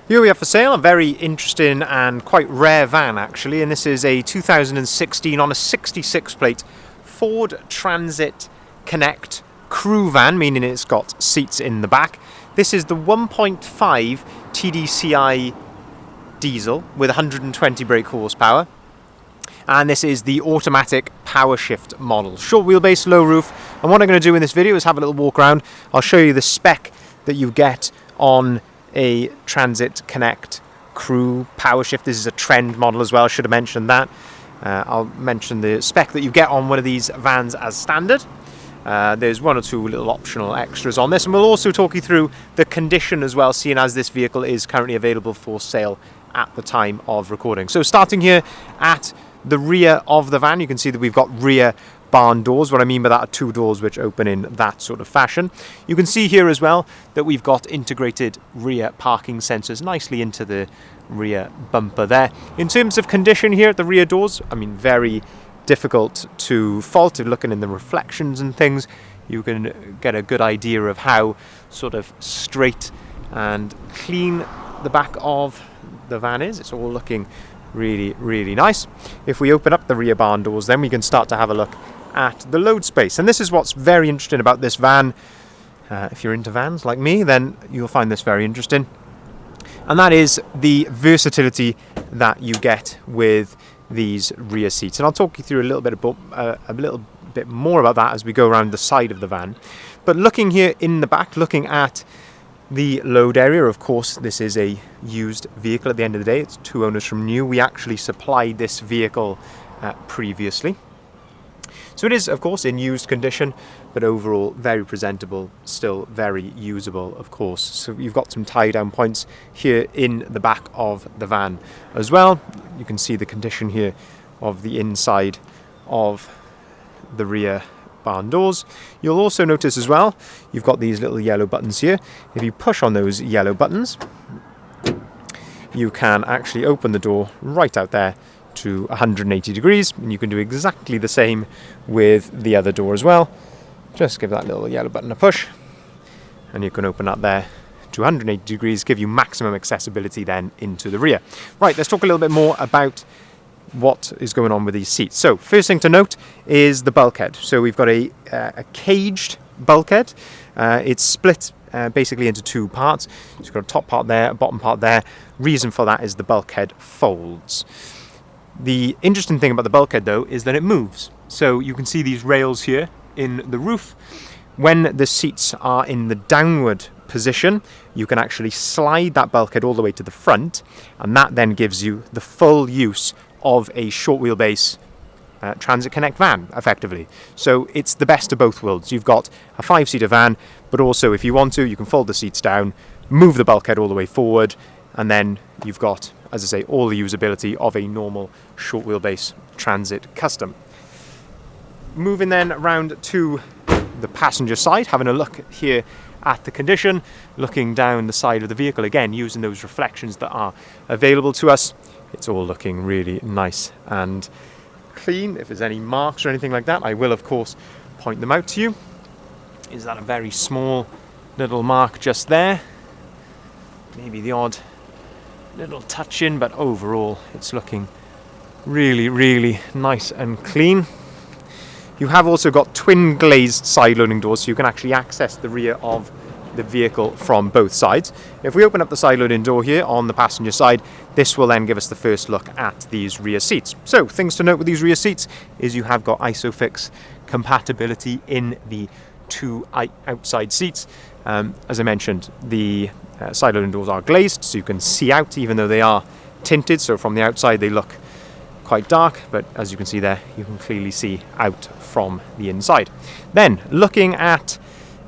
Here we have for sale a very interesting and quite rare van actually, and this is a 2016 on a 66 plate Ford Transit Connect crew van, meaning it's got seats in the back. This is the 1.5 TDCi diesel with 120 brake horsepower, and this is the automatic power shift model. Short wheelbase, low roof, and what I'm going to do in this video is have a little walk around. I'll show you the spec that you get on a Transit Connect crew power shift. This is a trend model as well, I should have mentioned that. I'll mention the spec that you get on one of these vans as standard. There's one or two little optional extras on this, and we'll also talk you through the condition as well, seeing as this vehicle is currently available for sale at the time of recording. So starting here at the rear of the van, you can see that we've got rear barn doors. What I mean by that are two doors which open in that sort of fashion. You can see here as well that we've got integrated rear parking sensors nicely into the rear bumper there. In terms of condition here at the rear doors, I mean, very difficult to fault. If looking in the reflections and things, you can get a good idea of how sort of straight and clean the back of the van is. It's all looking really nice. If we open up the rear barn doors, then we can start to have a look at the load space, and this is what's very interesting about this van. If you're into vans like me, then you'll find this very interesting, and that is the versatility that you get with these rear seats. And I'll talk you through a little bit more about that as we go around the side of the van. But looking here in the back, looking at the load area, of course this is a used vehicle at the end of the day. It's two owners from new. We actually supplied this vehicle previously. So it is, of course, in used condition, but overall very presentable, still very usable, of course. So you've got some tie-down points here in the back of the van as well. You can see the condition here of the inside of the rear barn doors. You'll also notice as well, you've got these little yellow buttons here. If you push on those yellow buttons, you can actually open the door right out there to 180 degrees, and you can do exactly the same with the other door as well. Just give that little yellow button a push and you can open up there to 180 degrees, give you maximum accessibility then into the rear. Right, let's talk a little bit more about what is going on with these seats. So first thing to note is the bulkhead. So we've got a caged bulkhead. It's split basically into two parts. So you've got a top part there, a bottom part there. Reason for that is the bulkhead folds. The interesting thing about the bulkhead though is that it moves. So you can see these rails here in the roof. When the seats are in the downward position, you can actually slide that bulkhead all the way to the front, and that then gives you the full use of a short wheelbase Transit Connect van effectively. So it's the best of both worlds. You've got a 5-seater van, but also if you want to, you can fold the seats down, move the bulkhead all the way forward, and then you've got, as I say, all the usability of a normal short wheelbase Transit Custom. Moving then around to the passenger side, having a look here at the condition, looking down the side of the vehicle again, using those reflections that are available to us. It's all looking really nice and clean. If there's any marks or anything like that, I will of course point them out to you. Is that a very small little mark just there? Maybe the odd little touch in, but overall it's looking really nice and clean. You have also got twin glazed side loading doors, so you can actually access the rear of the vehicle from both sides. If we open up the side loading door here on the passenger side, this will then give us the first look at these rear seats. So things to note with these rear seats is you have got ISOFIX compatibility in the two outside seats. As I mentioned, the side loading doors are glazed, so you can see out even though they are tinted, so from the outside they look quite dark, but as you can see there, you can clearly see out from the inside. Then looking at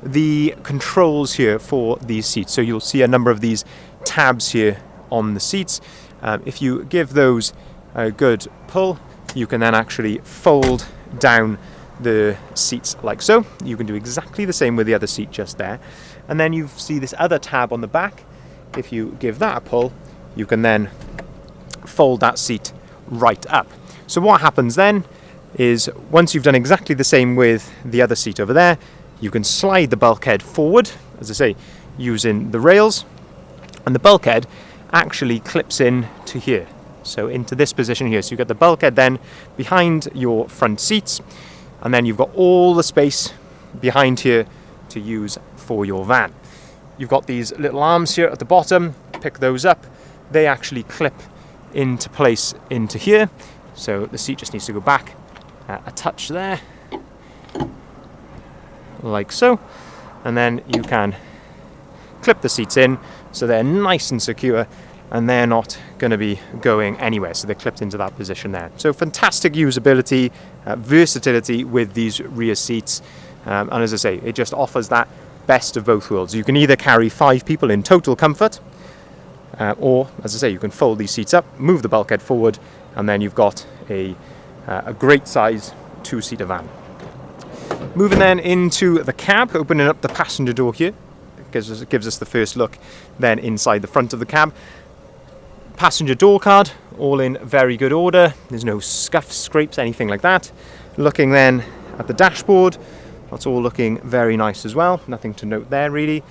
the controls here for these seats, so you'll see a number of these tabs here on the seats. If you give those a good pull, you can then actually fold down the seats like so. You can do exactly the same with the other seat just there, and then you see this other tab on the back. If you give that a pull, you can then fold that seat right up. So what happens then is once you've done exactly the same with the other seat over there, you can slide the bulkhead forward, as I say, using the rails, and the bulkhead actually clips in to here. So into this position here. So you've got the bulkhead then behind your front seats, and then you've got all the space behind here to use for your van. You've got these little arms here at the bottom. Pick those up. They actually clip into place into here. So the seat just needs to go back a touch there, like so. And then you can clip the seats in so they're nice and secure, and they're not going to be going anywhere. So they're clipped into that position there. So fantastic usability, versatility with these rear seats. And as I say, it just offers that best of both worlds. You can either carry 5 people in total comfort, or, as I say, you can fold these seats up, move the bulkhead forward, and then you've got a great size 2-seater van. Moving then into the cab, opening up the passenger door here, gives us the first look then inside the front of the cab. Passenger door card, all in very good order. There's no scuffs, scrapes, anything like that. Looking then at the dashboard, that's all looking very nice as well. Nothing to note there really.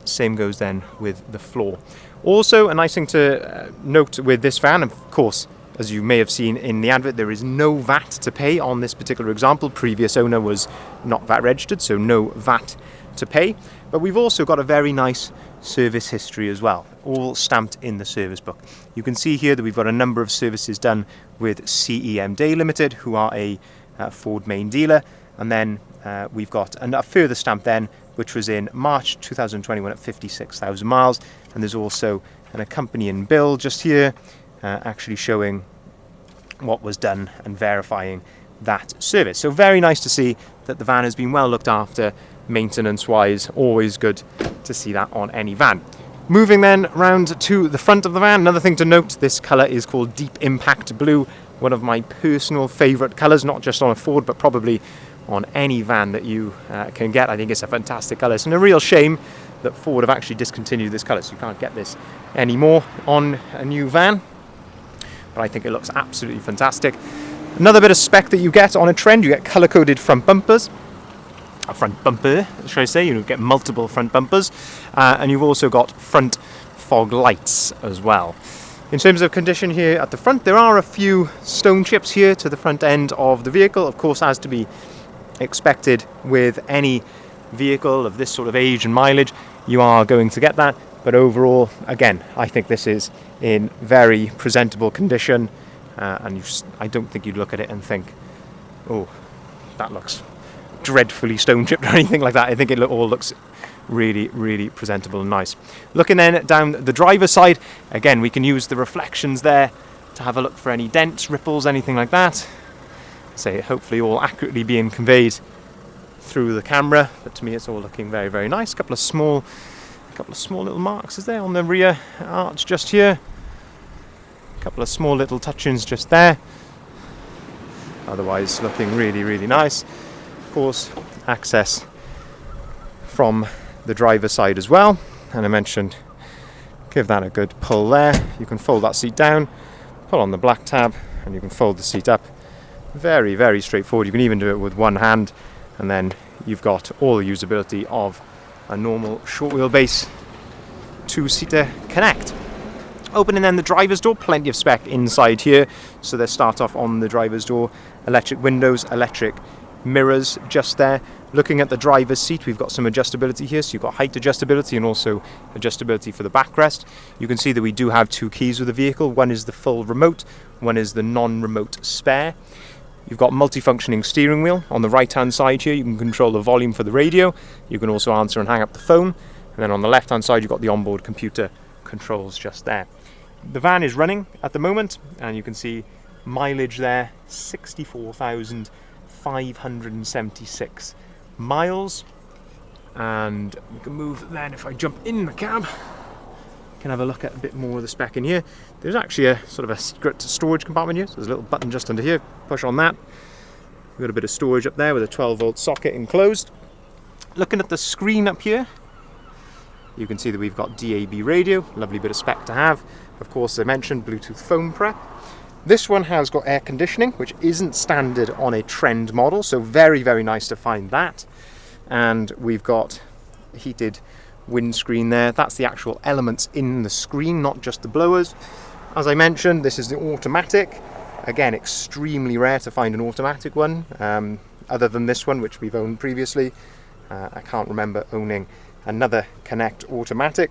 Same goes then with the floor. Also, a nice thing to note with this van, of course, as you may have seen in the advert, there is no VAT to pay on this particular example. Previous owner was not VAT registered, so no VAT to pay. But we've also got a very nice service history as well, all stamped in the service book. You can see here that we've got a number of services done with CEM Day Limited, who are a Ford main dealer. And then we've got a further stamp then, which was in March 2021 at 56,000 miles. And there's also an accompanying bill just here, actually showing what was done and verifying that service. So very nice to see that the van has been well looked after, maintenance-wise. Always good to see that on any van. Moving then round to the front of the van, another thing to note, this colour is called Deep Impact Blue, one of my personal favourite colours, not just on a Ford, but probably on any van that you can get. I think it's a fantastic colour. It's a real shame that Ford have actually discontinued this colour, so you can't get this anymore on a new van. But I think it looks absolutely fantastic. Another bit of spec that you get on a Trend, you get colour-coded front bumpers. A front bumper, should I say. You get multiple front bumpers. And you've also got front fog lights as well. In terms of condition here at the front, there are a few stone chips here to the front end of the vehicle. Of course, as to be expected with any vehicle of this sort of age and mileage, you are going to get that. But overall, again, I think this is in very presentable condition, and I don't think you'd look at it and think, oh, that looks dreadfully stone chipped or anything like that. I think it all looks really, really presentable and nice. Looking then down the driver's side, again, we can use the reflections there to have a look for any dents, ripples, anything like that. So hopefully all accurately being conveyed through the camera, but to me it's all looking very, very nice. A couple of small little marks is there on the rear arch just here. A couple of small little touch-ins just there. Otherwise looking really, really nice. Of course, access from the driver's side as well. And I mentioned, give that a good pull there. You can fold that seat down, pull on the black tab, and you can fold the seat up. Very, very straightforward. You can even do it with one hand, and then you've got all the usability of a normal short wheelbase 2-seater Connect. Opening then the driver's door, plenty of spec inside here. So they start off on the driver's door, electric windows, electric mirrors just there. Looking at the driver's seat, we've got some adjustability here. So you've got height adjustability and also adjustability for the backrest. You can see that we do have 2 keys with the vehicle. One is the full remote, one is the non-remote spare. You've got multifunctioning steering wheel. On the right-hand side here, you can control the volume for the radio. You can also answer and hang up the phone. And then on the left-hand side, you've got the onboard computer controls just there. The van is running at the moment, and you can see mileage there, 64,576 miles. And we can move then, if I jump in the cab, you can have a look at a bit more of the spec in here. There's actually a sort of a secret storage compartment here. So there's a little button just under here. Push on that. We've got a bit of storage up there with a 12-volt socket enclosed. Looking at the screen up here, you can see that we've got DAB radio. Lovely bit of spec to have. Of course, I mentioned Bluetooth phone prep. This one has got air conditioning, which isn't standard on a Trend model. So very, very nice to find that. And we've got heated windscreen there. That's the actual elements in the screen, not just the blowers. As I mentioned, this is the automatic. Again, extremely rare to find an automatic one, other than this one, which we've owned previously. I can't remember owning another Connect automatic.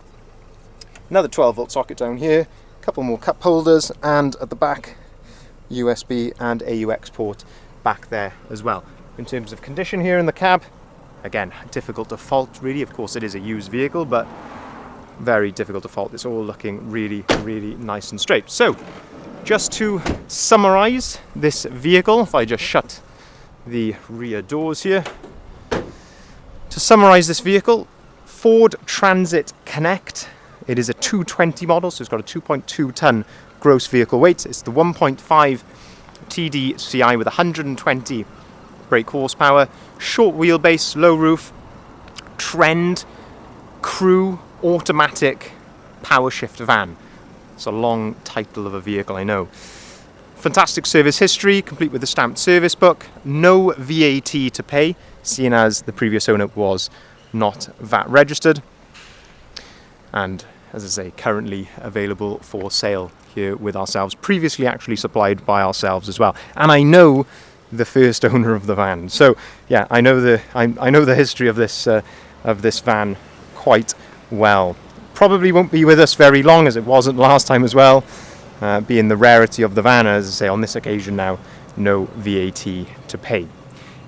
Another 12-volt socket down here, a couple more cup holders, and at the back, USB and AUX port back there as well. In terms of condition here in the cab, again, difficult to fault really. Of course, it is a used vehicle, but very difficult to fault. It's all looking really, really nice and straight. So, just to summarize this vehicle, if I just shut the rear doors here. To summarize this vehicle, Ford Transit Connect. It is a 220 model, so it's got a 2.2 ton gross vehicle weight. It's the 1.5 TDCi with 120 brake horsepower, short wheelbase, low roof, trend, crew, automatic power shift van. It's a long title of a vehicle, I know. Fantastic service history, complete with a stamped service book. No VAT to pay, seeing as the previous owner was not VAT registered. And as I say, currently available for sale here with ourselves, previously actually supplied by ourselves as well. And I know the first owner of the van, so yeah, I know the history of this van quite well. Probably won't be with us very long, as it wasn't last time as well, being the rarity of the van. As I say, on this occasion now, no VAT to pay.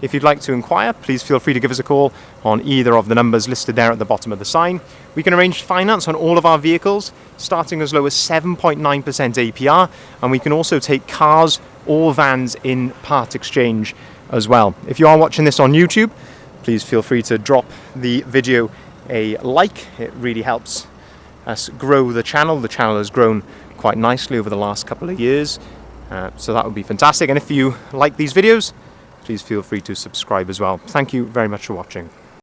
If you'd like to inquire, please feel free to give us a call on either of the numbers listed there at the bottom of the sign. We can arrange finance on all of our vehicles, starting as low as 7.9% APR, and we can also take cars or vans in part exchange as well. If you are watching this on YouTube, please feel free to drop the video a like. It really helps us grow the channel. The channel has grown quite nicely over the last couple of years, so that would be fantastic. And if you like these videos, please feel free to subscribe as well. Thank you very much for watching.